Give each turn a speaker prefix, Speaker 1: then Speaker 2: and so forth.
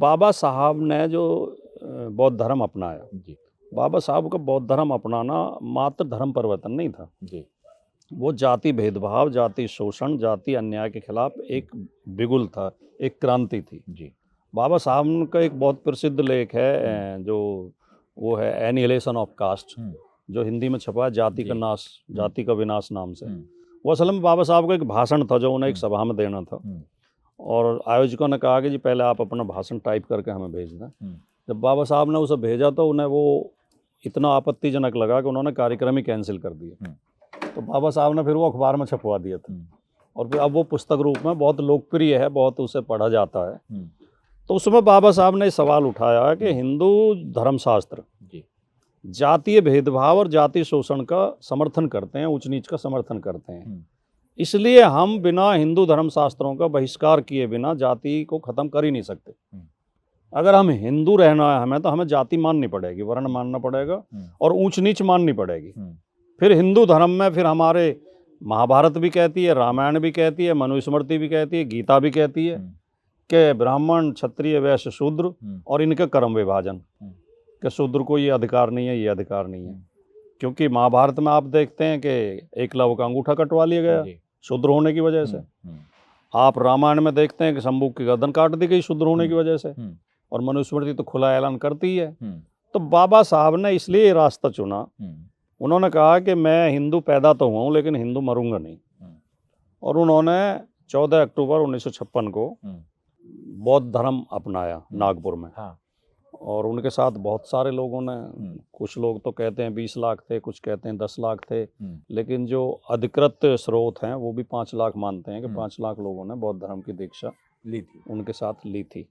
Speaker 1: बाबा साहब ने जो बौद्ध धर्म अपनाया,
Speaker 2: जी
Speaker 1: बाबा साहब का बौद्ध धर्म अपनाना मात्र धर्म परिवर्तन नहीं था,
Speaker 2: जी
Speaker 1: वो जाति भेदभाव, जाति शोषण, जाति अन्याय के खिलाफ एक बिगुल था, एक क्रांति थी।
Speaker 2: जी
Speaker 1: बाबा साहब का एक बहुत प्रसिद्ध लेख है जो वो है एनिहिलेशन ऑफ कास्ट, जो हिंदी में छपा है जाति का नाश, जाति का विनाश नाम से। वो असल में बाबा साहब का एक भाषण था जो उन्हें एक सभा में देना था, और आयोजकों ने कहा कि जी पहले आप अपना भाषण टाइप करके हमें भेज दें। जब बाबा साहब ने उसे भेजा तो उन्हें वो इतना आपत्तिजनक लगा कि उन्होंने कार्यक्रम ही कैंसिल कर दिया। तो बाबा साहब ने फिर वो अखबार में छपवा दिया था, और फिर अब वो पुस्तक रूप में बहुत लोकप्रिय है, बहुत उसे पढ़ा जाता है। तो उसमें बाबा साहब ने सवाल उठाया कि हिंदू धर्मशास्त्र जातीय भेदभाव और जाति शोषण का समर्थन करते हैं, ऊंच नीच का समर्थन करते हैं, इसलिए हम बिना हिंदू धर्मशास्त्रों का बहिष्कार किए बिना जाति को ख़त्म कर ही नहीं सकते। अगर हम हिंदू रहना है हमें, तो हमें जाति माननी पड़ेगी, वर्ण मानना पड़ेगा और ऊंच नीच माननी पड़ेगी। फिर हिंदू धर्म में फिर हमारे महाभारत भी कहती है, रामायण भी कहती है, मनुस्मृति भी कहती है, गीता भी कहती है कि ब्राह्मण क्षत्रिय वैश्य शूद्र और इनके कर्म विभाजन, कि शूद्र को ये अधिकार नहीं है, ये अधिकार नहीं है। क्योंकि महाभारत में आप देखते हैं कि एकलव्य का अंगूठा कटवा लिया गया शूद्र होने की वजह से। आप रामायण में देखते हैं कि शंभू की गर्दन काट दी गई शूद्र होने की वजह से, और मनुस्मृति तो खुला ऐलान करती है। तो बाबा साहब ने इसलिए ये रास्ता चुना, उन्होंने कहा कि मैं हिंदू पैदा तो हुआ हूँ लेकिन हिंदू मरूंगा नहीं। और उन्होंने 14 अक्टूबर 1956 को बौद्ध धर्म अपनाया नागपुर में। और उनके साथ बहुत सारे लोगों ने, कुछ लोग तो कहते हैं 20 लाख थे, कुछ कहते हैं 10 लाख थे, लेकिन जो अधिकृत स्रोत हैं वो भी 5 लाख मानते हैं कि 5 लाख लोगों ने बौद्ध धर्म की दीक्षा ली थी, उनके साथ ली थी।